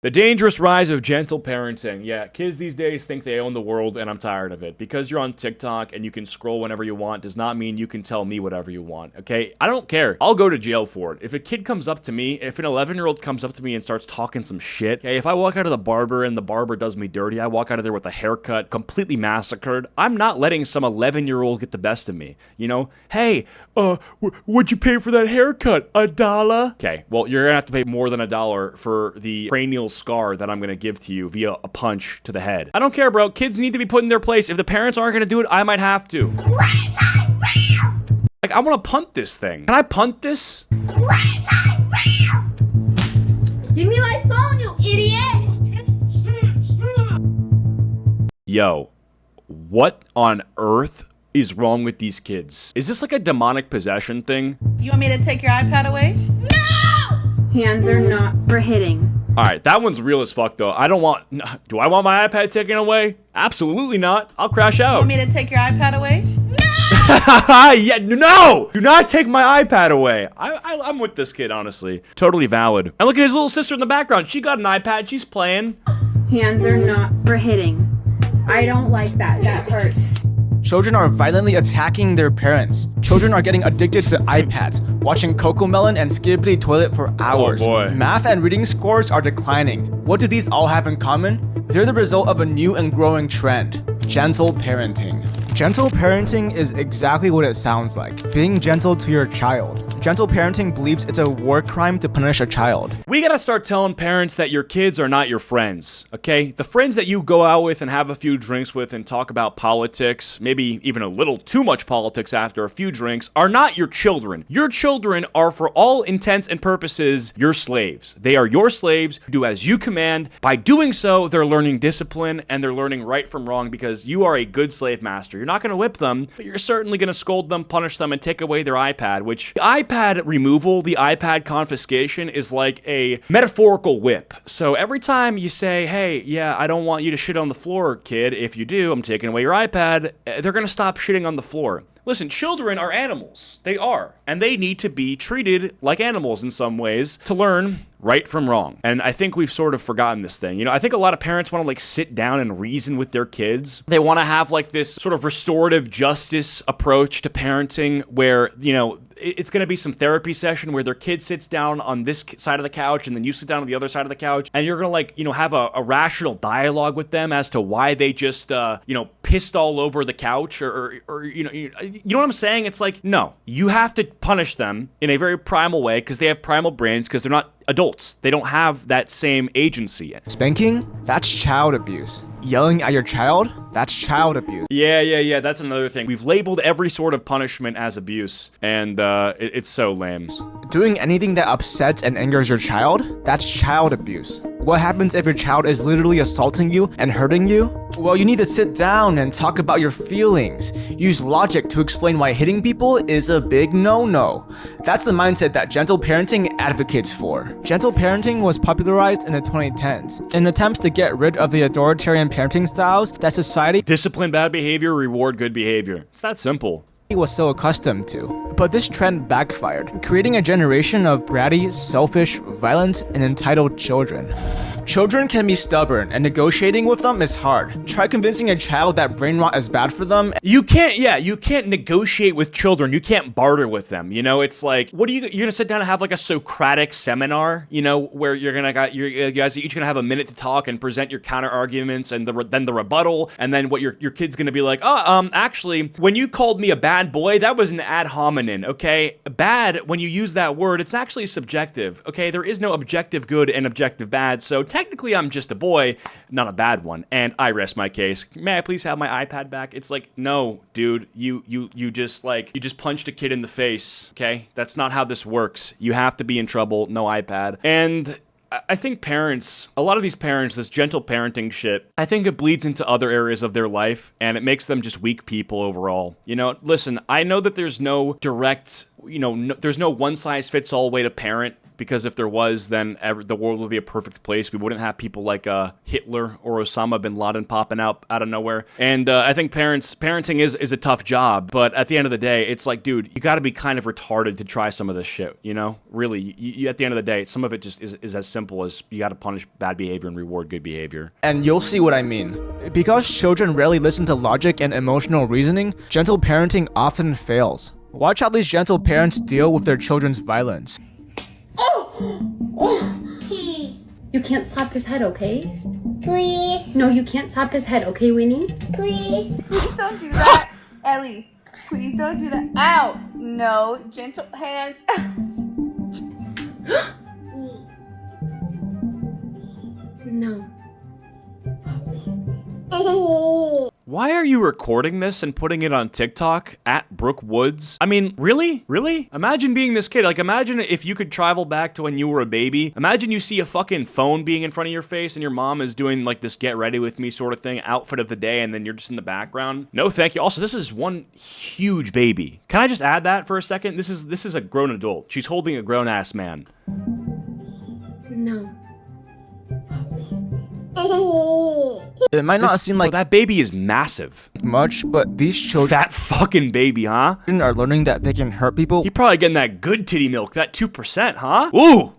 The dangerous rise of gentle parenting. Yeah, kids these days think they own the world, and I'm tired of it. Because you're on TikTok and you can scroll whenever you want does not mean you can tell me whatever you want, okay? I don't care. I'll go to jail for it. If a kid comes up to me, if an 11-year-old comes up to me and starts talking some shit, okay, if I walk out of the barber and the barber does me dirty, I walk out of there with a haircut completely massacred, I'm not letting some 11-year-old get the best of me, you know? Hey, what'd you pay for that haircut? $1? Okay, well, you're gonna have to pay more than $1 for the cranial scar that I'm gonna give to you via a punch to the head. I don't care, bro. Kids need to be put in their place. If the parents aren't gonna do it, I might have to. Like, I wanna punt this thing. Can I punt this? Give me my phone, you idiot! Yo, what on earth is wrong with these kids? Is this like a demonic possession thing? You want me to take your iPad away? No! Hands are not for hitting. Alright, that one's real as fuck though. Do I want my iPad taken away? Absolutely not. I'll crash out. You want me to take your iPad away? Yeah, no! Do not take my iPad away. I'm with this kid, honestly. Totally valid. And look at his little sister in the background. She got an iPad. She's playing. Hands are not for hitting. I don't like that. That hurts. Children are violently attacking their parents. Children are getting addicted to iPads, watching Cocomelon and Skibbity Toilet for hours. Oh boy. Math and reading scores are declining. What do these all have in common? They're the result of a new and growing trend: gentle parenting. Gentle parenting is exactly what it sounds like: being gentle to your child. Gentle parenting believes it's a war crime to punish a child. We gotta start telling parents that your kids are not your friends, okay? The friends that you go out with and have a few drinks with and talk about politics, maybe even a little too much politics after a few drinks, are not your children. Your children are, for all intents and purposes, your slaves. They are your slaves who do as you command. By doing so, they're learning discipline and they're learning right from wrong because you are a good slave master. You're not gonna whip them, but you're certainly gonna scold them, punish them, and take away their iPad, which the iPad removal, the iPad confiscation is like a metaphorical whip. So every time you say, hey, yeah, I don't want you to shit on the floor, kid. If you do, I'm taking away your iPad. They're gonna stop shitting on the floor. Listen, children are animals. They are. And they need to be treated like animals in some ways to learn right from wrong. And I think we've sort of forgotten this thing. You know, I think a lot of parents want to like sit down and reason with their kids. They want to have like this sort of restorative justice approach to parenting where, you know, it's going to be some therapy session where their kid sits down on this side of the couch and then you sit down on the other side of the couch and you're going to like, you know, have a rational dialogue with them as to why they just, you know, pissed all over the couch or you know what I'm saying? It's like, no, you have to punish them in a very primal way because they have primal brains because they're not adults. They don't have that same agency. Spanking? That's child abuse. Yelling at your child? That's child abuse. Yeah, that's another thing. We've labeled every sort of punishment as abuse, and it's so lame. Doing anything that upsets and angers your child? That's child abuse. What happens if your child is literally assaulting you and hurting you? Well, you need to sit down and talk about your feelings. Use logic to explain why hitting people is a big no-no. That's the mindset that gentle parenting advocates for. Gentle parenting was popularized in the 2010s in attempts to get rid of the authoritarian parenting styles that society discipline bad behavior, reward good behavior. It's that simple. was so accustomed to. But this trend backfired, creating a generation of bratty, selfish, violent, and entitled children. Children can be stubborn, and negotiating with them is hard. Try convincing a child that brain rot is bad for them. You can't negotiate with children. You can't barter with them. You know, it's like, you're gonna sit down and have like a Socratic seminar, you know, where you guys are each gonna have a minute to talk and present your counter arguments and then the rebuttal, and then what your kid's gonna be like, actually, when you called me a bad boy, that was an ad hominem, okay? Bad, when you use that word, it's actually subjective, okay? There is no objective good and objective bad, so technically I'm just a boy, not a bad one, and I rest my case. May I please have my iPad back? It's like, no, dude, you just punched a kid in the face, okay? That's not how this works. You have to be in trouble, no iPad. And I think parents, a lot of these parents, this gentle parenting shit, I think it bleeds into other areas of their life, and it makes them just weak people overall. You know, listen, I know that there's no direct, there's no one-size-fits-all way to parent. because if there was, then the world would be a perfect place. We wouldn't have people like Hitler or Osama bin Laden popping out of nowhere. And I think parenting is a tough job, but at the end of the day, it's like, dude, you got to be kind of retarded to try some of this shit, you know? Really, you, at the end of the day, some of it just is as simple as you got to punish bad behavior and reward good behavior. And you'll see what I mean. Because children rarely listen to logic and emotional reasoning, gentle parenting often fails. Watch how these gentle parents deal with their children's violence. You can't slap his head, okay? Please. No, you can't slap his head, okay, Winnie? Please. Please don't do that. Ellie, please don't do that. Ow. No, gentle hands. No. Why are you recording this and putting it on TikTok at Brooke Woods? I mean, really? Really? Imagine being this kid. Like, imagine if you could travel back to when you were a baby. Imagine you see a fucking phone being in front of your face and your mom is doing like this get ready with me sort of thing, outfit of the day, and then you're just in the background. No, thank you. Also, this is one huge baby. Can I just add that for a second? This is a grown adult. She's holding a grown-ass man. No. It might not seem like that baby is massive. much, but these children Fat fucking baby, huh? are learning that they can hurt people. He probably getting that good titty milk, that 2%, huh? Ooh!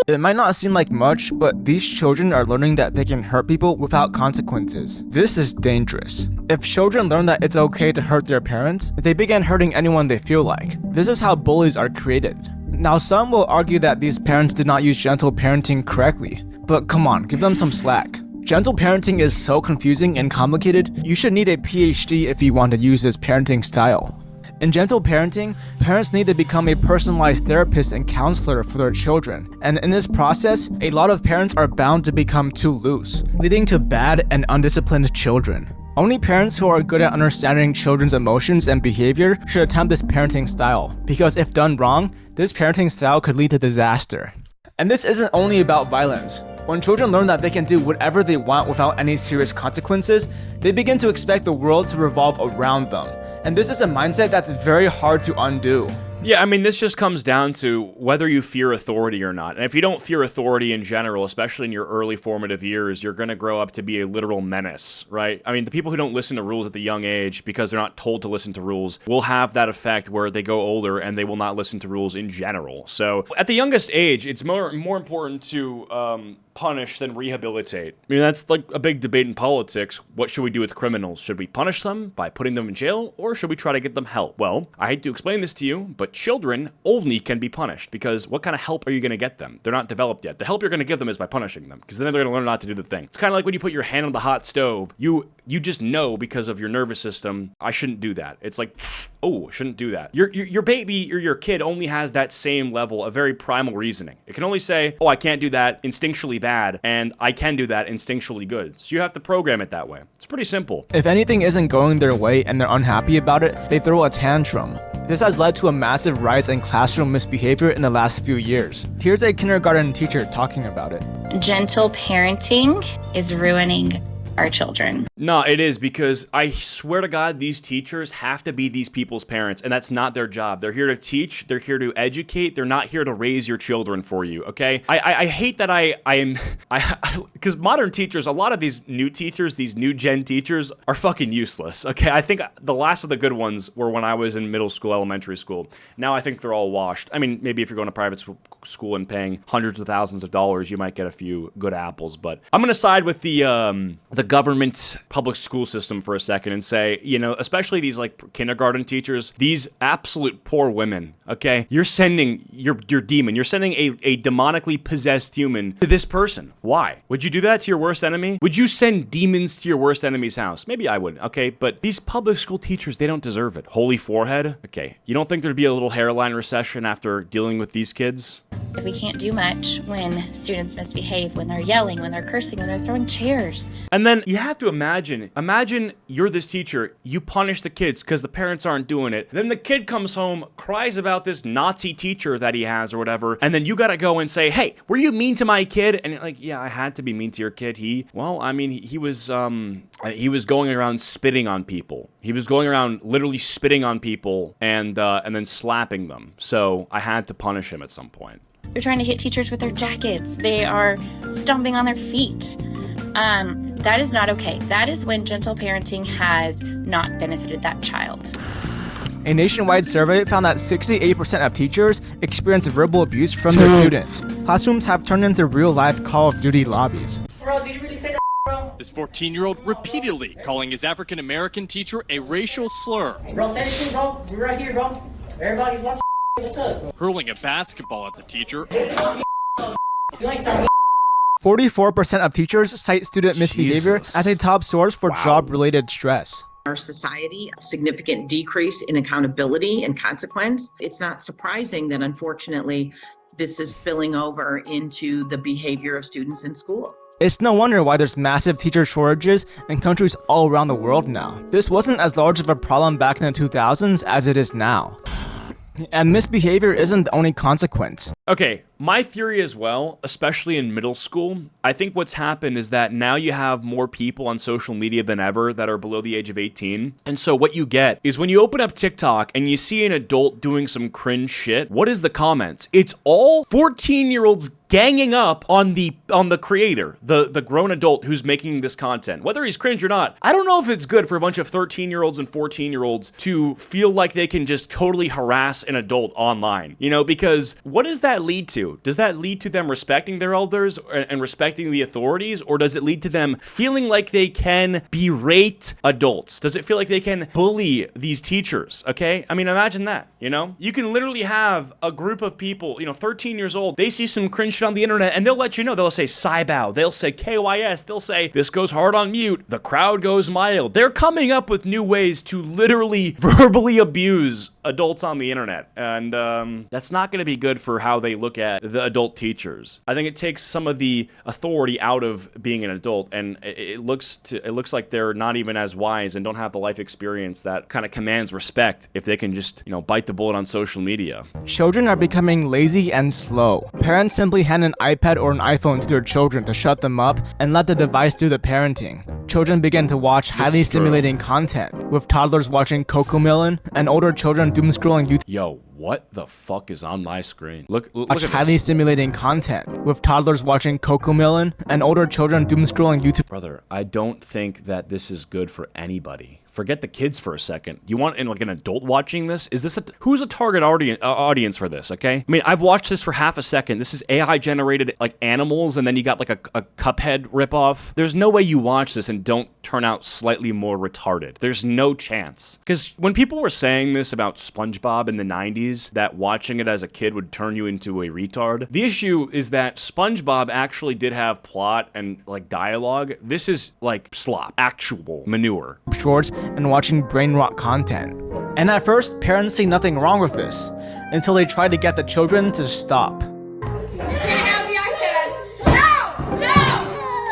It might not seem like much, but these children are learning that they can hurt people without consequences. This is dangerous. If children learn that it's okay to hurt their parents, they begin hurting anyone they feel like. This is how bullies are created. Now, some will argue that these parents did not use gentle parenting correctly, but come on, give them some slack. Gentle parenting is so confusing and complicated, you should need a PhD if you want to use this parenting style. In gentle parenting, parents need to become a personalized therapist and counselor for their children. And in this process, a lot of parents are bound to become too loose, leading to bad and undisciplined children. Only parents who are good at understanding children's emotions and behavior should attempt this parenting style, because if done wrong, this parenting style could lead to disaster. And this isn't only about violence. When children learn that they can do whatever they want without any serious consequences, they begin to expect the world to revolve around them. And this is a mindset that's very hard to undo. Yeah, I mean, this just comes down to whether you fear authority or not. And if you don't fear authority in general, especially in your early formative years, you're going to grow up to be a literal menace, right? I mean, the people who don't listen to rules at the young age because they're not told to listen to rules will have that effect where they go older and they will not listen to rules in general. So at the youngest age, it's more important to punish than rehabilitate. I mean, that's like a big debate in politics. What should we do with criminals? Should we punish them by putting them in jail, or should we try to get them help? Well, I hate to explain this to you, but children only can be punished, because what kind of help are you going to get them? They're not developed yet. The help you're going to give them is by punishing them, because then they're going to learn not to do the thing. It's kind of like when you put your hand on the hot stove. You just know because of your nervous system, I shouldn't do that. It's like, oh, shouldn't do that. Your baby or your kid only has that same level of very primal reasoning. It can only say, oh, I can't do that instinctually bad, and I can do that instinctually good. So you have to program it that way. It's pretty simple. If anything isn't going their way and they're unhappy about it, they throw a tantrum. This has led to a massive rise in classroom misbehavior in the last few years. Here's a kindergarten teacher talking about it. Gentle parenting is ruining our children. No, it is, because I swear to God, these teachers have to be these people's parents, and that's not their job. They're here to teach, they're here to educate, they're not here to raise your children for you, okay? I hate that because modern teachers, a lot of these new teachers, these new gen teachers are fucking useless, okay? I think the last of the good ones were when I was in middle school, elementary school. Now I think they're all washed. I mean, maybe if you're going to private school and paying hundreds of thousands of dollars, you might get a few good apples, but I'm gonna side with the government public school system for a second and say, you know, especially these like kindergarten teachers, these absolute poor women, okay? You're sending your demon, you're sending a demonically possessed human to this person. Why? Would you do that to your worst enemy? Would you send demons to your worst enemy's house? Maybe I would, okay? But these public school teachers, they don't deserve it. Holy forehead? Okay. You don't think there'd be a little hairline recession after dealing with these kids? We can't do much when students misbehave, when they're yelling, when they're cursing, when they're throwing chairs. And then then you have to imagine you're this teacher, you punish the kids because the parents aren't doing it. Then the kid comes home, cries about this Nazi teacher that he has or whatever, and then you gotta go and say, hey, were you mean to my kid? And you're like, yeah, I had to be mean to your kid. He was going around spitting on people. He was going around literally spitting on people and then slapping them. So I had to punish him at some point. They're trying to hit teachers with their jackets. They are stomping on their feet. That is not okay. That is when gentle parenting has not benefited that child. A nationwide survey found that 68% of teachers experience verbal abuse from their students. Classrooms have turned into real-life Call of Duty lobbies. Bro, did you really say that, bro? This 14-year-old repeatedly calling his African-American teacher a racial slur. Bro, say this thing, bro. We're right here, bro. Everybody's watching. What's up? Hurling a basketball at the teacher. You ain't talking. 44% of teachers cite student misbehavior as a top source for job-related stress. Our society, a significant decrease in accountability and consequence. It's not surprising that unfortunately this is spilling over into the behavior of students in school. It's no wonder why there's massive teacher shortages in countries all around the world now. This wasn't as large of a problem back in the 2000s as it is now. And misbehavior isn't the only consequence. Okay, my theory as well, especially in middle school, I think what's happened is that now you have more people on social media than ever that are below the age of 18. And so what you get is when you open up TikTok and you see an adult doing some cringe shit, what is the comments? It's all 14-year-olds ganging up on the creator, the grown adult who's making this content. Whether he's cringe or not, I don't know if it's good for a bunch of 13-year-olds and 14-year-olds to feel like they can just totally harass an adult online. You know, because what does that lead to? Does that lead to them respecting their elders and respecting the authorities? Or does it lead to them feeling like they can berate adults? Does it feel like they can bully these teachers? Okay? I mean, imagine that, you know? You can literally have a group of people, 13 years old, they see some cringe shit on the internet and they'll let you know. They'll say Cybow, they'll say KYS, they'll say this goes hard on mute, the crowd goes mild. They're coming up with new ways to literally verbally abuse adults on the internet. And that's not going to be good for how they look at the adult teachers. I think it takes some of the authority out of being an adult, and it looks like they're not even as wise and don't have the life experience that kind of commands respect if they can just, bite the bullet on social media. Children are becoming lazy and slow. Parents simply hand an iPad or an iPhone to their children to shut them up and let the device do the parenting. Children begin to watch highly stimulating content, with toddlers watching Cocomelon and older children doom-scrolling YouTube. Yo, what the fuck is on my screen? Look Watch at highly this. stimulating content, with toddlers watching Cocomelon and older children doom-scrolling YouTube. Brother, I don't think that this is good for anybody. Forget the kids for a second. You want an adult watching this? Is this who's a target audience for this? Okay, I mean, I've watched this for half a second. This is AI generated animals, and then you got a Cuphead ripoff. There's no way you watch this and don't turn out slightly more retarded. There's no chance. Because when people were saying this about SpongeBob in the 90s, that watching it as a kid would turn you into a retard, the issue is that SpongeBob actually did have plot and dialogue. This is slop, actual manure. Shorts and watching brain rot content. And at first, parents see nothing wrong with this, until they try to get the children to stop.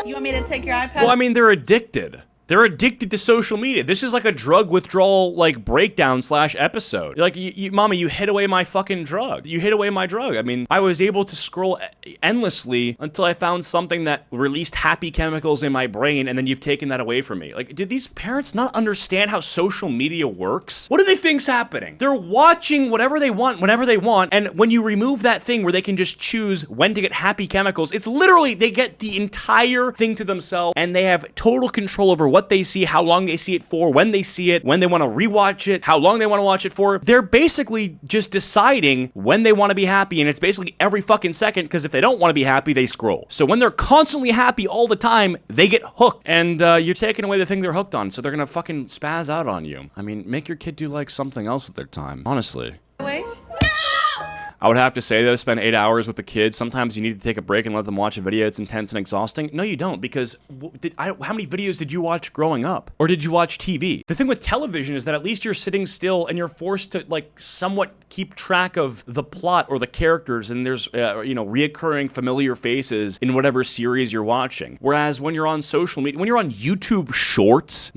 You want me to take your iPad? Well, I mean, they're addicted. They're addicted to social media. This is like a drug withdrawal, breakdown / episode. Mama, you hid away my fucking drug. You hid away my drug. I mean, I was able to scroll endlessly until I found something that released happy chemicals in my brain, and then you've taken that away from me. Did these parents not understand how social media works? What do they think's happening? They're watching whatever they want, whenever they want, and when you remove that thing where they can just choose when to get happy chemicals, it's literally, they get the entire thing to themselves, and they have total control over what they see, how long they see it for, when they see it, when they want to rewatch it, how long they want to watch it for. They're basically just deciding when they want to be happy, and it's basically every fucking second, because if they don't want to be happy, they scroll. So when they're constantly happy all the time, they get hooked, and you're taking away the thing they're hooked on, so they're gonna fucking spaz out on you. I mean, make your kid do something else with their time, honestly. Wait. I would have to say, though, spend 8 hours with the kids. Sometimes you need to take a break and let them watch a video. It's intense and exhausting. No, you don't, because how many videos did you watch growing up? Or did you watch TV? The thing with television is that at least you're sitting still and you're forced to, like, somewhat keep track of the plot or the characters, and there's, reoccurring familiar faces in whatever series you're watching. Whereas when you're on social media, when you're on YouTube Shorts,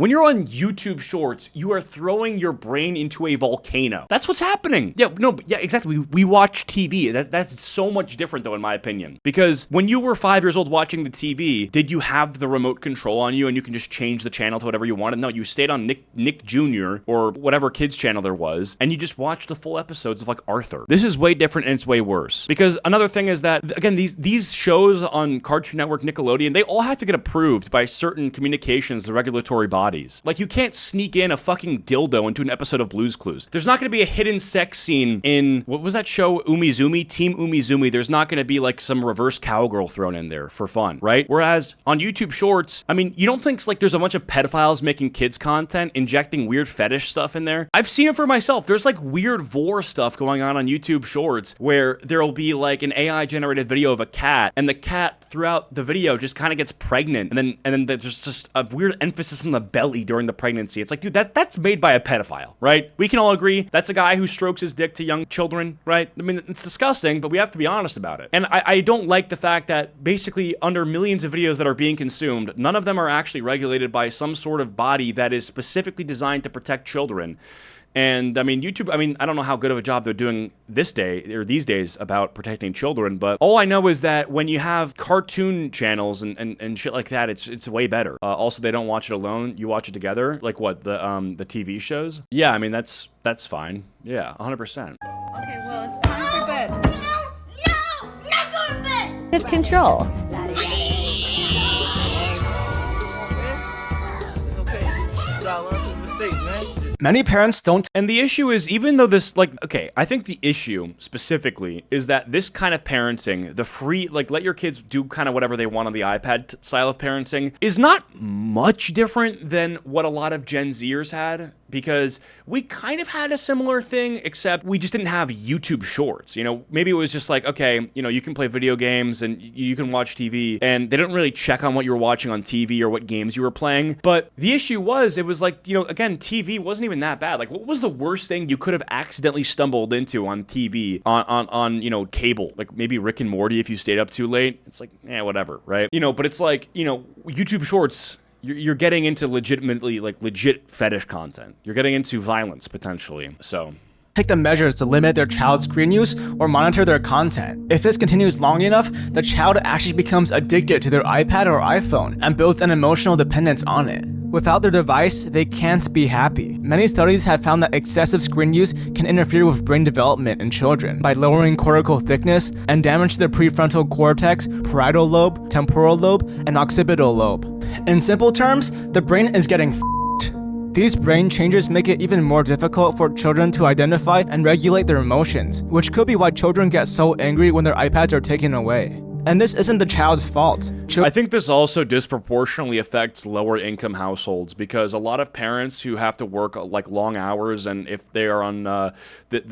you are throwing your brain into a volcano. That's what's happening. Yeah, exactly. We watch TV. That's so much different, though, in my opinion. Because when you were 5 years old watching the TV, did you have the remote control on you and you can just change the channel to whatever you wanted? No, you stayed on Nick Jr. or whatever kids channel there was, and you just watched the full episodes of, like, Arthur. This is way different, and it's way worse. Because another thing is that, again, these shows on Cartoon Network, Nickelodeon, they all have to get approved by certain communications, the regulatory bodies. Like, you can't sneak in a fucking dildo into an episode of Blue's Clues. There's not going to be a hidden sex scene in, what was that show, Umizoomi? Team Umizoomi. There's not going to be, like, some reverse cowgirl thrown in there for fun, right? Whereas on YouTube Shorts, I mean, you don't think, like, there's a bunch of pedophiles making kids content, injecting weird fetish stuff in there? I've seen it for myself. There's, like, weird vor stuff going on YouTube Shorts where there'll be, like, an AI-generated video of a cat, and the cat throughout the video just kind of gets pregnant, and then there's just a weird emphasis on the belly during the pregnancy. It's like, dude, that's made by a pedophile, right? We can all agree that's a guy who strokes his dick to young children, right? I mean, it's disgusting, but we have to be honest about it. And I don't like the fact that basically under millions of videos that are being consumed, none of them are actually regulated by some sort of body that is specifically designed to protect children. And I mean, YouTube, I don't know how good of a job they're doing these days about protecting children, but all I know is that when you have cartoon channels and shit like that, it's way better. Also, they don't watch it alone. You watch it together. Like what, the TV shows? Yeah, I mean, that's fine. Yeah, 100%. Okay, well, it's time for bed. No, not going to bed. It's control. It's okay. You gotta learn from mistakes, man. Many parents don't. And the issue is, even though this, like, okay, I think the issue specifically is that this kind of parenting, the free, like, let your kids do kind of whatever they want on the iPad style of parenting, is not much different than what a lot of Gen Zers had. Because we kind of had a similar thing, except we just didn't have YouTube Shorts. You know, maybe it was just like, okay, you know, you can play video games and you can watch TV, and they didn't really check on what you were watching on TV or what games you were playing. But the issue was, it was like, you know, again, TV wasn't even that bad. Like, what was the worst thing you could have accidentally stumbled into on TV, on you know, cable? Like, maybe Rick and Morty if you stayed up too late. It's like, whatever, right? You know, but it's like, you know, YouTube Shorts, you're getting into legit fetish content. You're getting into violence, potentially. So take the measures to limit their child's screen use or monitor their content. If this continues long enough, the child actually becomes addicted to their iPad or iPhone and builds an emotional dependence on it. Without their device, they can't be happy. Many studies have found that excessive screen use can interfere with brain development in children by lowering cortical thickness and damage the prefrontal cortex, parietal lobe, temporal lobe, and occipital lobe. In simple terms, the brain is getting f***ed. These brain changes make it even more difficult for children to identify and regulate their emotions, which could be why children get so angry when their iPads are taken away. And this isn't the child's fault. I think this also disproportionately affects lower income households, because a lot of parents who have to work like long hours, and if they are on the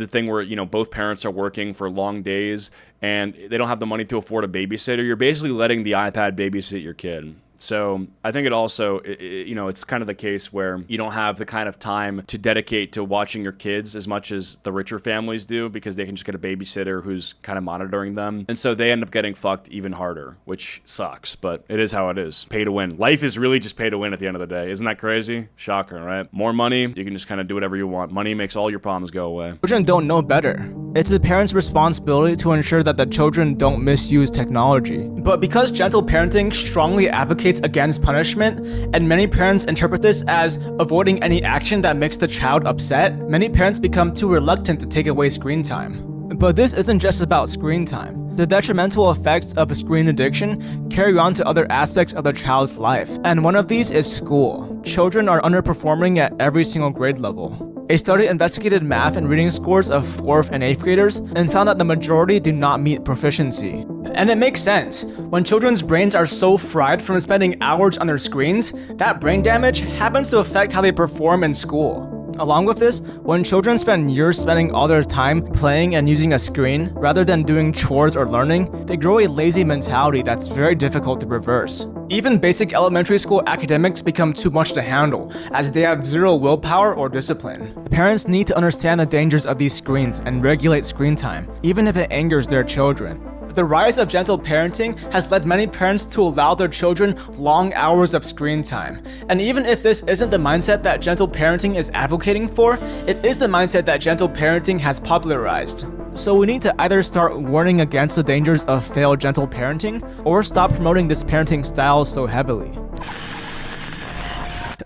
thing where, you know, both parents are working for long days and they don't have the money to afford a babysitter, you're basically letting the iPad babysit your kid. So I think it also, you know, it's kind of the case where you don't have the kind of time to dedicate to watching your kids as much as the richer families do, because they can just get a babysitter who's kind of monitoring them. And so they end up getting fucked even harder, which sucks, but it is how it is. Pay to win. Life is really just pay to win at the end of the day. Isn't that crazy? Shocker, right? More money, you can just kind of do whatever you want. Money makes all your problems go away. Children don't know better. It's the parents' responsibility to ensure that the children don't misuse technology. But because gentle parenting strongly advocates against punishment, and many parents interpret this as avoiding any action that makes the child upset, many parents become too reluctant to take away screen time. But this isn't just about screen time. The detrimental effects of screen addiction carry on to other aspects of the child's life, and one of these is school. Children are underperforming at every single grade level. A study investigated math and reading scores of 4th and 8th graders and found that the majority do not meet proficiency. And it makes sense. When children's brains are so fried from spending hours on their screens, that brain damage happens to affect how they perform in school. Along with this, when children spend years spending all their time playing and using a screen rather than doing chores or learning, they grow a lazy mentality that's very difficult to reverse. Even basic elementary school academics become too much to handle, as they have zero willpower or discipline. Parents need to understand the dangers of these screens and regulate screen time, even if it angers their children. The rise of gentle parenting has led many parents to allow their children long hours of screen time. And even if this isn't the mindset that gentle parenting is advocating for, it is the mindset that gentle parenting has popularized. So we need to either start warning against the dangers of failed gentle parenting, or stop promoting this parenting style so heavily.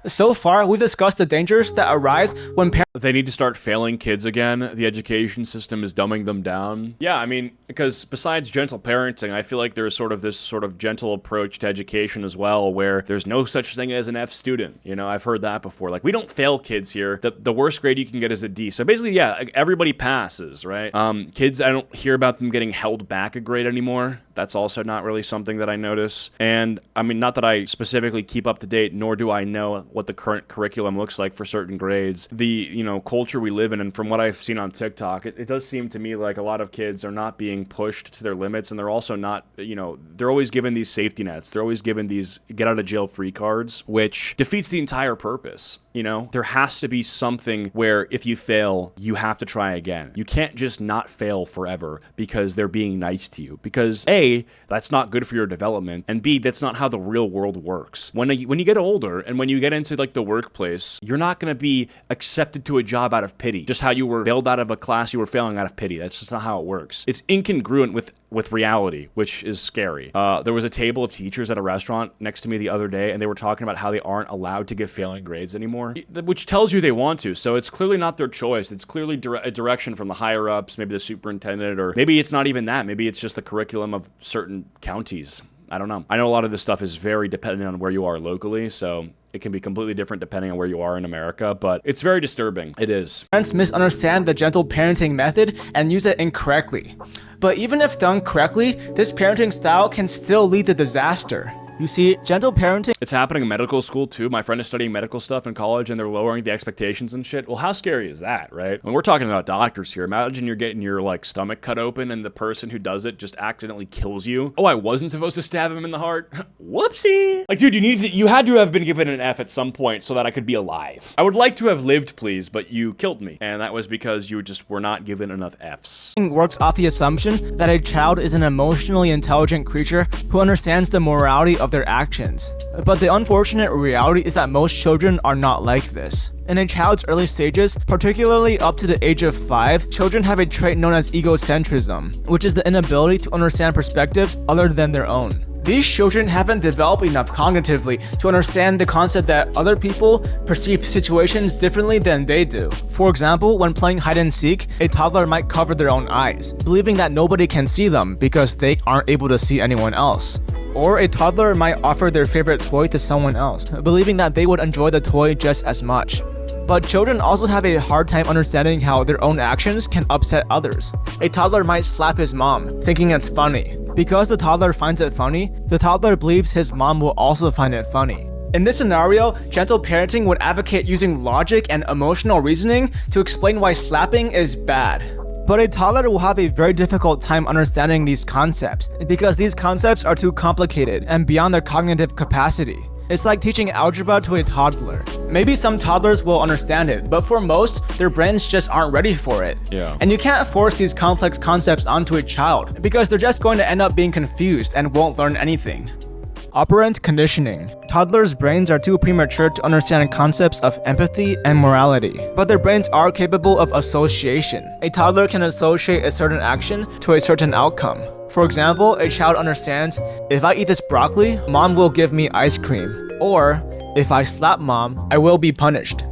So far, we've discussed the dangers that arise when parents They need to start failing kids again. The education system is dumbing them down. Yeah, I mean, because besides gentle parenting, I feel like there's sort of this sort of gentle approach to education as well, where there's no such thing as an F student. You know, I've heard that before. Like, we don't fail kids here. The worst grade you can get is a D. So basically, yeah, everybody passes, right? Kids, I don't hear about them getting held back a grade anymore. That's also not really something that I notice. And I mean, not that I specifically keep up to date, nor do I know what the current curriculum looks like for certain grades. The, culture we live in, and from what I've seen on TikTok, it does seem to me like a lot of kids are not being pushed to their limits, and they're also not, they're always given these safety nets. They're always given these get out of jail free cards, which defeats the entire purpose. There has to be something where if you fail, you have to try again. You can't just not fail forever because they're being nice to you. Because A, that's not good for your development, and B, that's not how the real world works. When you get older and when you get into like the workplace, you're not going to be accepted to a job out of pity. Just how you were bailed out of a class you were failing out of pity. That's just not how it works. It's incongruent with reality, which is scary. There was a table of teachers at a restaurant next to me the other day, and they were talking about how they aren't allowed to give failing grades anymore, which tells you they want to. So it's clearly not their choice. It's clearly a direction from the higher ups, maybe the superintendent, or maybe it's not even that. Maybe it's just the curriculum of certain counties. I don't know. I know a lot of this stuff is very dependent on where you are locally, so it can be completely different depending on where you are in America, but it's very disturbing. It is. Parents misunderstand the gentle parenting method and use it incorrectly. But even if done correctly, this parenting style can still lead to disaster. You see, gentle parenting... It's happening in medical school too. My friend is studying medical stuff in college and they're lowering the expectations and shit. Well, how scary is that, right? When we're talking about doctors here, imagine you're getting your stomach cut open and the person who does it just accidentally kills you. Oh, I wasn't supposed to stab him in the heart? Whoopsie! Dude, you had to have been given an F at some point so that I could be alive. I would like to have lived, please, but you killed me. And that was because you just were not given enough Fs. Works off the assumption that a child is an emotionally intelligent creature who understands the morality of their actions. But the unfortunate reality is that most children are not like this. In a child's early stages, particularly up to the age of 5, children have a trait known as egocentrism, which is the inability to understand perspectives other than their own. These children haven't developed enough cognitively to understand the concept that other people perceive situations differently than they do. For example, when playing hide and seek, a toddler might cover their own eyes, believing that nobody can see them because they aren't able to see anyone else. Or a toddler might offer their favorite toy to someone else, believing that they would enjoy the toy just as much. But children also have a hard time understanding how their own actions can upset others. A toddler might slap his mom, thinking it's funny. Because the toddler finds it funny, the toddler believes his mom will also find it funny. In this scenario, gentle parenting would advocate using logic and emotional reasoning to explain why slapping is bad. But a toddler will have a very difficult time understanding these concepts because these concepts are too complicated and beyond their cognitive capacity. It's like teaching algebra to a toddler. Maybe some toddlers will understand it, but for most, their brains just aren't ready for it. Yeah. And you can't force these complex concepts onto a child because they're just going to end up being confused and won't learn anything. Operant conditioning. Toddlers' brains are too premature to understand concepts of empathy and morality, but their brains are capable of association. A toddler can associate a certain action to a certain outcome. For example, a child understands, if I eat this broccoli, mom will give me ice cream. Or, if I slap mom, I will be punished.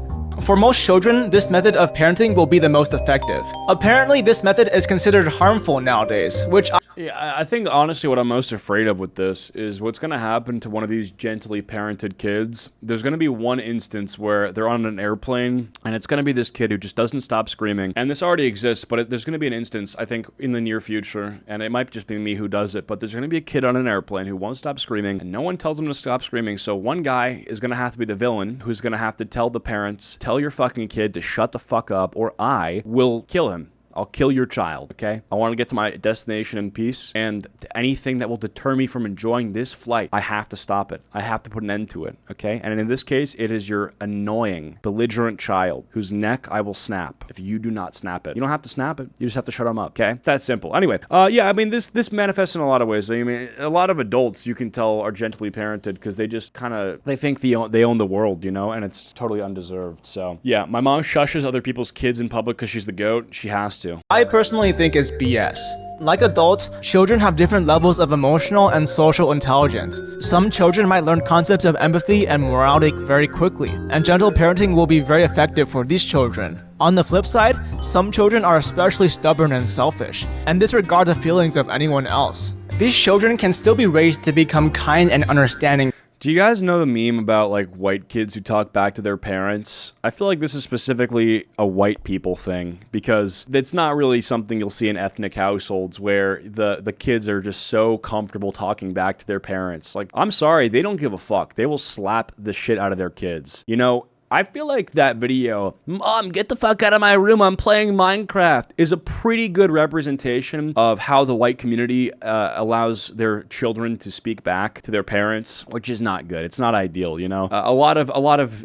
For most children, this method of parenting will be the most effective. Apparently, this method is considered harmful nowadays, which Yeah, I think honestly what I'm most afraid of with this is what's going to happen to one of these gently parented kids. There's going to be one instance where they're on an airplane and it's going to be this kid who just doesn't stop screaming. And this already exists, but there's going to be an instance, I think, in the near future, and it might just be me who does it, but there's going to be a kid on an airplane who won't stop screaming and no one tells him to stop screaming. So one guy is going to have to be the villain who's going to have to tell the parents, tell your fucking kid to shut the fuck up or I will kill him. I'll kill your child, okay? I want to get to my destination in peace, and anything that will deter me from enjoying this flight, I have to stop it. I have to put an end to it, okay? And in this case, it is your annoying, belligerent child whose neck I will snap if you do not snap it. You don't have to snap it. You just have to shut him up, okay? It's that simple. Anyway, yeah, I mean, this manifests in a lot of ways. I mean, a lot of adults, you can tell, are gently parented because they just kind of, they think they own the world, you know? And it's totally undeserved. So, yeah, my mom shushes other people's kids in public because she's the GOAT. She has to. I personally think it's BS. Like adults, children have different levels of emotional and social intelligence. Some children might learn concepts of empathy and morality very quickly, and gentle parenting will be very effective for these children. On the flip side, some children are especially stubborn and selfish, and disregard the feelings of anyone else. These children can still be raised to become kind and understanding. Do you guys know the meme about, like, white kids who talk back to their parents? I feel like this is specifically a white people thing, because it's not really something you'll see in ethnic households where the kids are just so comfortable talking back to their parents. Like, I'm sorry, they don't give a fuck. They will slap the shit out of their kids. You know, I feel like that video, "Mom, get the fuck out of my room, I'm playing Minecraft," is a pretty good representation of how the white community allows their children to speak back to their parents, which is not good. It's not ideal, you know? A lot of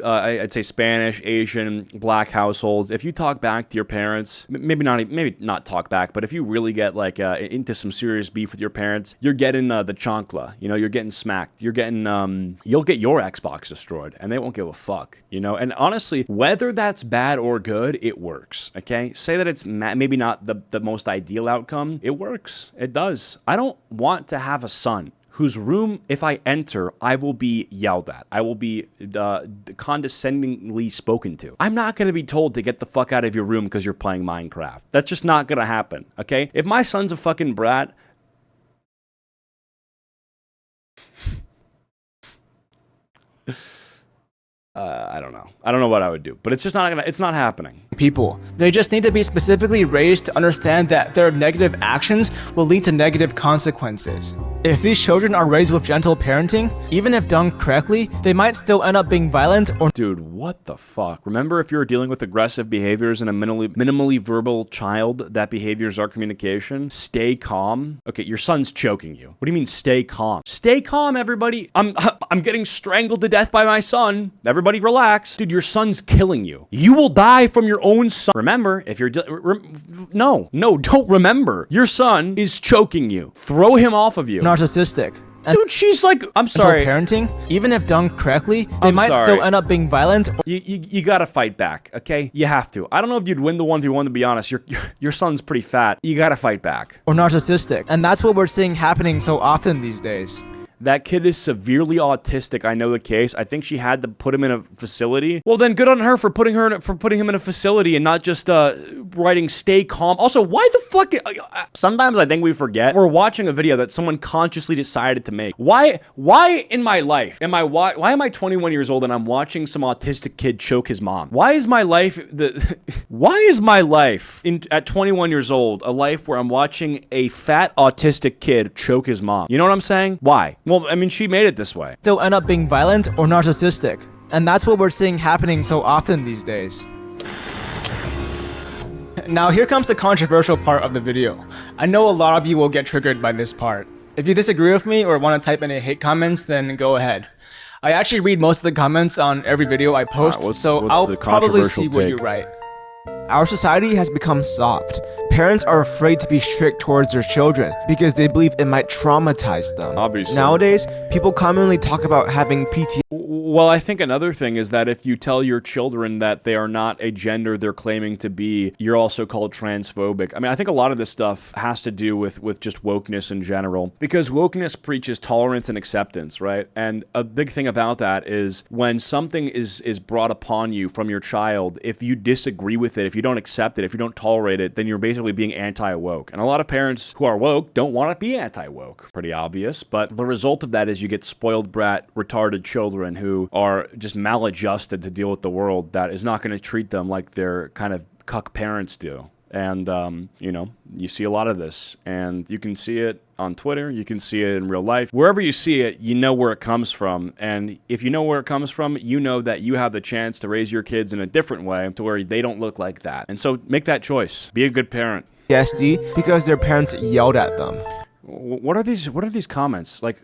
I'd say Spanish, Asian, black households, if you talk back to your parents, maybe not talk back, but if you really get like into some serious beef with your parents, you're getting the chancla, you know, you're getting smacked. You're getting, you'll get your Xbox destroyed, and they won't give a fuck, you know? And honestly, whether that's bad or good, it works, okay? Say that it's maybe not the most ideal outcome. It works. It does. I don't want to have a son whose room, if I enter, I will be yelled at. I will be condescendingly spoken to. I'm not going to be told to get the fuck out of your room because you're playing Minecraft. That's just not going to happen, okay? If my son's a fucking brat, I don't know. I don't know what I would do, but it's just not gonna, it's not happening. People. They just need to be specifically raised to understand that their negative actions will lead to negative consequences. If these children are raised with gentle parenting, even if done correctly, they might still end up being violent or— Dude, what the fuck? Remember, if you're dealing with aggressive behaviors in a minimally verbal child, that behaviors are communication. Stay calm. Okay, your son's choking you. What do you mean stay calm? Stay calm, everybody. I'm getting strangled to death by my son. Everybody relax. Dude, your son's killing you. You will die from your own son. Remember, if you're no, don't remember. Your son is choking you. Throw him off of you. narcissistic. And dude, she's like, I'm sorry. Parenting, even if done correctly, they might still end up being violent. You gotta fight back, okay? You have to. I don't know if you'd win the 1v1, to be honest. Your son's pretty fat. You gotta fight back. Or narcissistic. And that's what we're seeing happening so often these days. That kid is severely autistic. I know the case. I think she had to put him in a facility. Well, then good on her for putting him in a facility and not just writing "stay calm." Also, why the fuck? Sometimes I think we forget we're watching a video that someone consciously decided to make. Why in my life why am I 21 years old and I'm watching some autistic kid choke his mom? Why is my life at 21 years old a life where I'm watching a fat autistic kid choke his mom? You know what I'm saying? Why? Well, I mean, she made it this way. They'll end up being violent or narcissistic. And that's what we're seeing happening so often these days. Now, here comes the controversial part of the video. I know a lot of you will get triggered by this part. If you disagree with me or want to type any hate comments, then go ahead. I actually read most of the comments on every video I post, so I'll probably see what you write. Our society has become soft. Parents are afraid to be strict towards their children because they believe it might traumatize them. Obviously. Nowadays, people commonly talk about having PTSD. Well, I think another thing is that if you tell your children that they are not a gender they're claiming to be, you're also called transphobic. I mean, I think a lot of this stuff has to do with just wokeness in general, because wokeness preaches tolerance and acceptance, right? And a big thing about that is when something is brought upon you from your child, if you disagree with it, if you don't accept it, if you don't tolerate it, then you're basically being anti-woke. And a lot of parents who are woke don't want to be anti-woke. Pretty obvious. But the result of that is you get spoiled brat, retarded children who are just maladjusted to deal with the world that is not going to treat them like their kind of cuck parents do. And, you know, you see a lot of this, and you can see it on Twitter, you can see it in real life. Wherever you see it, you know where it comes from. And if you know where it comes from, you know that you have the chance to raise your kids in a different way to where they don't look like that. And so make that choice. Be a good parent. PTSD because their parents yelled at them. What are these comments? Like,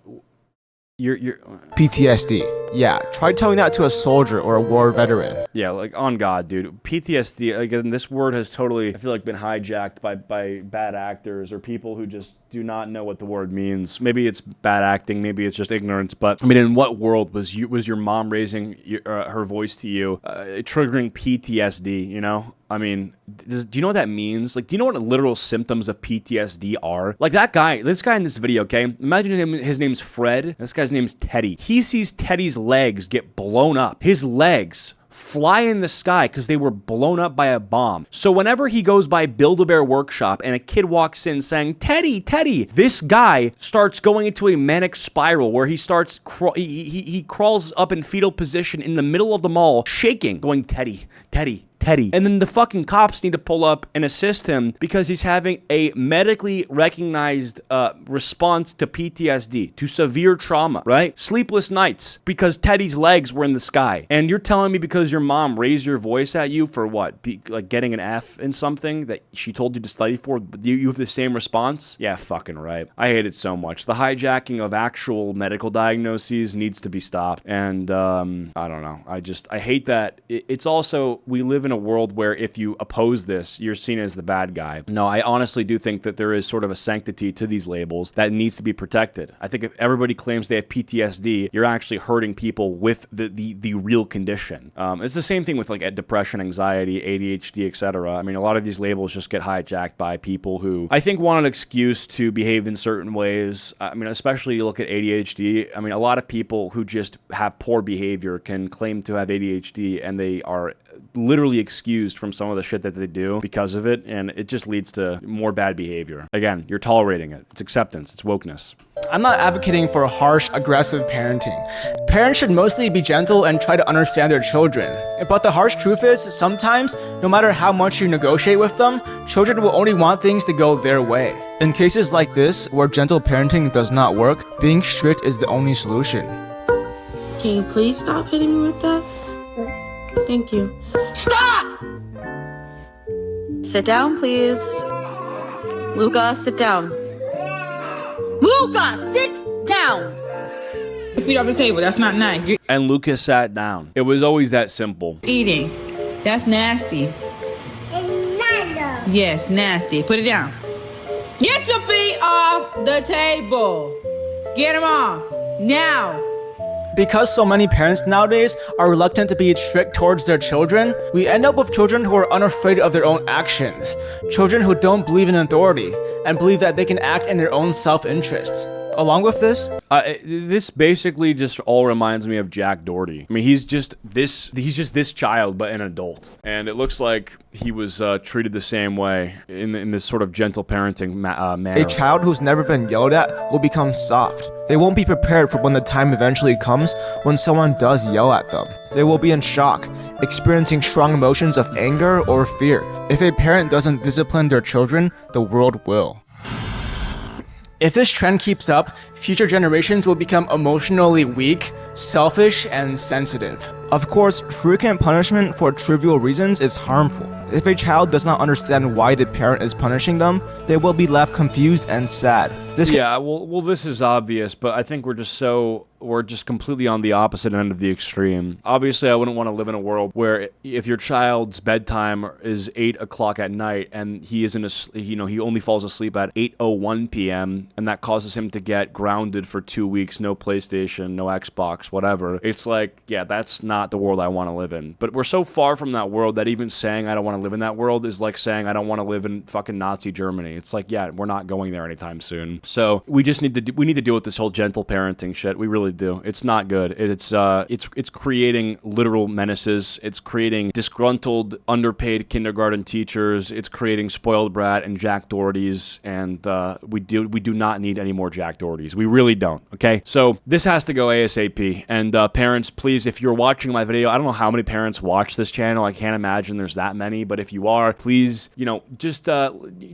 you're PTSD. Yeah, try telling that to a soldier or a war veteran. Yeah, like, on God, dude. PTSD, again, this word has totally, I feel like, been hijacked by bad actors or people who just do not know what the word means. Maybe it's bad acting, maybe it's just ignorance, but, I mean, in what world was your mom raising her voice to you, triggering PTSD, you know? I mean, do you know what that means? Like, do you know what the literal symptoms of PTSD are? Like, this guy in this video, okay? Imagine his name's Fred. This guy's name's Teddy. He sees Teddy's legs get blown up. His legs fly in the sky because they were blown up by a bomb. So whenever he goes by Build-A-Bear Workshop and a kid walks in saying, Teddy, Teddy, this guy starts going into a manic spiral where he starts, he crawls up in fetal position in the middle of the mall, shaking, going, Teddy, Teddy, Teddy. And then the fucking cops need to pull up and assist him because he's having a medically recognized response to PTSD, to severe trauma, right? Sleepless nights because Teddy's legs were in the sky. And you're telling me because your mom raised your voice at you for what? Like getting an F in something that she told you to study for, but you have the same response? Yeah, fucking right. I hate it so much. The hijacking of actual medical diagnoses needs to be stopped. And I don't know. I hate that. It's also, we live in a world where if you oppose this, you're seen as the bad guy. No, I honestly do think that there is sort of a sanctity to these labels that needs to be protected. I think if everybody claims they have PTSD, you're actually hurting people with the real condition. It's the same thing with like depression, anxiety, ADHD, etc. I mean, a lot of these labels just get hijacked by people who I think want an excuse to behave in certain ways. I mean, especially you look at ADHD. I mean, a lot of people who just have poor behavior can claim to have ADHD and they are literally excused from some of the shit that they do because of it, and it just leads to more bad behavior. Again, you're tolerating it. It's acceptance. It's wokeness. I'm not advocating for harsh, aggressive parenting. Parents should mostly be gentle and try to understand their children. But the harsh truth is, sometimes, no matter how much you negotiate with them, children will only want things to go their way. In cases like this, where gentle parenting does not work, being strict is the only solution. Can you please stop hitting me with that? Thank you. Stop! Sit down, please. Luca, sit down. Luca, sit down! Feet off the table, that's not nice. And Luca sat down. It was always that simple. Eating, that's nasty. Nando. Yes, nasty. Put it down. Get your feet off the table. Get them off, now. Because so many parents nowadays are reluctant to be strict towards their children, we end up with children who are unafraid of their own actions. Children who don't believe in authority and believe that they can act in their own self-interest. Along with this, this basically just all reminds me of Jack Doherty. I mean, he's just this child, but an adult. And it looks like he was treated the same way in this sort of gentle parenting manner. A child who's never been yelled at will become soft. They won't be prepared for when the time eventually comes when someone does yell at them. They will be in shock, experiencing strong emotions of anger or fear. If a parent doesn't discipline their children, the world will. If this trend keeps up, future generations will become emotionally weak, selfish, and sensitive. Of course, frequent punishment for trivial reasons is harmful. If a child does not understand why the parent is punishing them, they will be left confused and sad. Yeah, well, this is obvious, but I think we're just so we're just completely on the opposite end of the extreme. Obviously, I wouldn't want to live in a world where if your child's bedtime is 8 o'clock at night and he isn't, he only falls asleep at 8:01 p.m. and that causes him to get grounded for 2 weeks, no PlayStation, no Xbox, whatever. It's like, yeah, that's not the world I want to live in. But we're so far from that world that even saying I don't want to live in that world is like saying I don't want to live in fucking Nazi Germany. It's like, yeah, we're not going there anytime soon. So we just need to deal with this whole gentle parenting shit. We really do. It's not good. It's creating literal menaces. It's creating disgruntled, underpaid kindergarten teachers. It's creating spoiled brat and Jack Dohertys, and we do not need any more Jack Dohertys. We really don't. Okay, so this has to go ASAP. And parents, please, if you're watching my video, I don't know how many parents watch this channel. I can't imagine there's that many, but if you are, please, just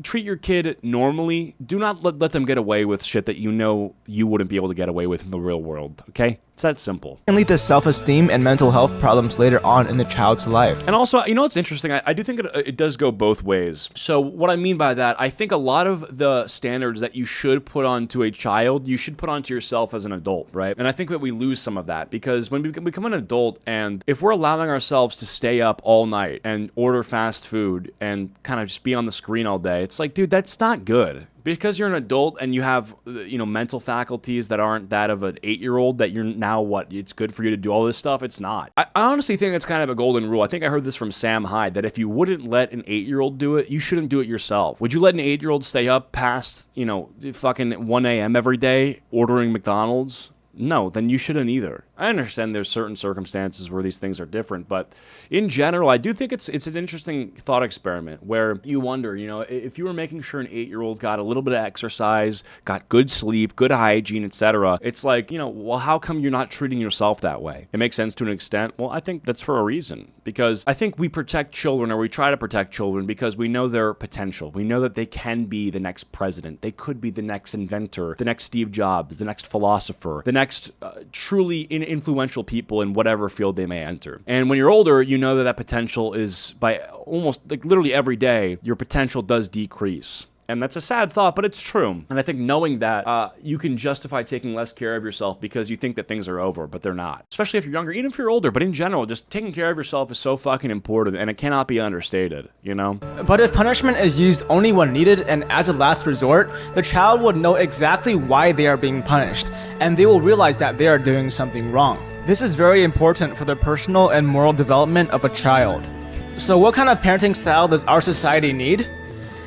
treat your kid normally. Do not let them get away with shit that you wouldn't be able to get away with in the real world. Okay? It's that simple. Can lead to self-esteem and mental health problems later on in the child's life. And also, what's interesting? I do think it does go both ways. So what I mean by that, I think a lot of the standards that you should put onto a child, you should put onto yourself as an adult, right? And I think that we lose some of that because when we become an adult, and if we're allowing ourselves to stay up all night and order fast food and kind of just be on the screen all day, it's like, dude, that's not good. Because you're an adult and you have, mental faculties that aren't that of an 8-year-old, that you're now it's good for you to do all this stuff. It's not. I honestly think it's kind of a golden rule. I think I heard this from Sam Hyde, that if you wouldn't let an 8-year-old do it, you shouldn't do it yourself. Would you let an 8-year-old stay up past, fucking 1 a.m. every day ordering McDonald's? No, then you shouldn't either. I understand there's certain circumstances where these things are different, but in general, I do think it's an interesting thought experiment where you wonder, if you were making sure an 8-year-old got a little bit of exercise, got good sleep, good hygiene, etc., it's like, well, how come you're not treating yourself that way? It makes sense to an extent. Well, I think that's for a reason, because I think we protect children, or we try to protect children, because we know their potential. We know that they can be the next president. They could be the next inventor, the next Steve Jobs, the next philosopher, the next truly influential people in whatever field they may enter. And when you're older, you know that potential is, by almost literally every day, your potential does decrease. And that's a sad thought, but it's true. And I think knowing that, you can justify taking less care of yourself because you think that things are over, but they're not. Especially if you're younger, even if you're older. But in general, just taking care of yourself is so fucking important, and it cannot be understated, But if punishment is used only when needed and as a last resort, the child would know exactly why they are being punished, and they will realize that they are doing something wrong. This is very important for the personal and moral development of a child. So what kind of parenting style does our society need?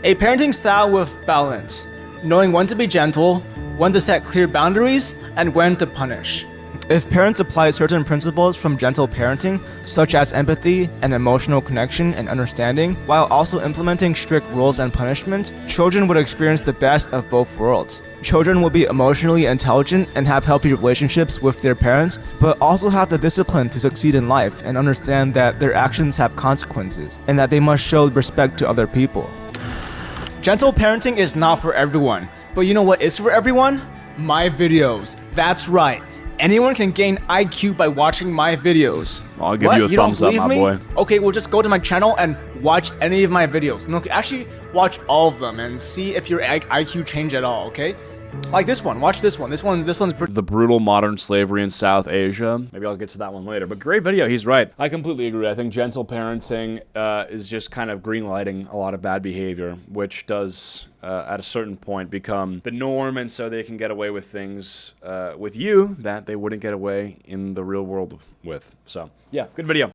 A parenting style with balance, knowing when to be gentle, when to set clear boundaries, and when to punish. If parents apply certain principles from gentle parenting, such as empathy and emotional connection and understanding, while also implementing strict rules and punishments, children would experience the best of both worlds. Children will be emotionally intelligent and have healthy relationships with their parents, but also have the discipline to succeed in life and understand that their actions have consequences, and that they must show respect to other people. Gentle parenting is not for everyone, but you know what is for everyone? My videos. That's right. Anyone can gain IQ by watching my videos. I'll give you a thumbs up, my boy. Okay, well, just go to my channel and watch any of my videos. No, actually, watch all of them and see if your IQ changed at all, okay? Like this one. Watch this one. This one's pretty. The brutal modern slavery in South Asia. Maybe I'll get to that one later. But great video. He's right. I completely agree. I think gentle parenting is just kind of greenlighting a lot of bad behavior, which does, at a certain point, become the norm, and so they can get away with things with you that they wouldn't get away in the real world with. So, yeah, good video.